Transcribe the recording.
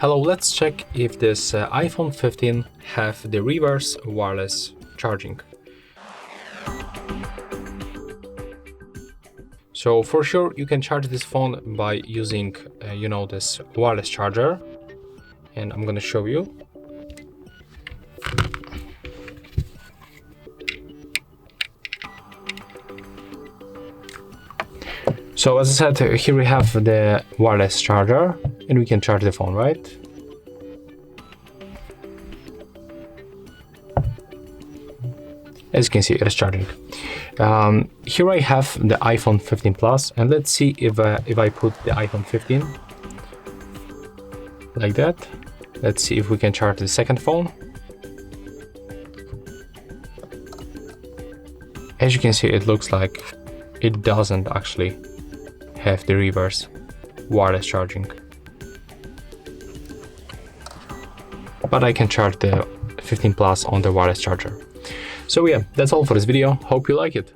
Hello, let's check if this iPhone 15 have the reverse wireless charging. So for sure you can charge this phone by using this wireless charger, and I'm gonna show you. So as I said, here we have the wireless charger and we can charge the phone, right? As you can see, it is charging. Here I have the iPhone 15 Plus, and let's see if I put the iPhone 15 like that. Let's see if we can charge the second phone. As you can see, it looks like it doesn't actually have the reverse wireless charging. But I can charge the 15 Plus on the wireless charger. So yeah, that's all for this video. Hope you like it.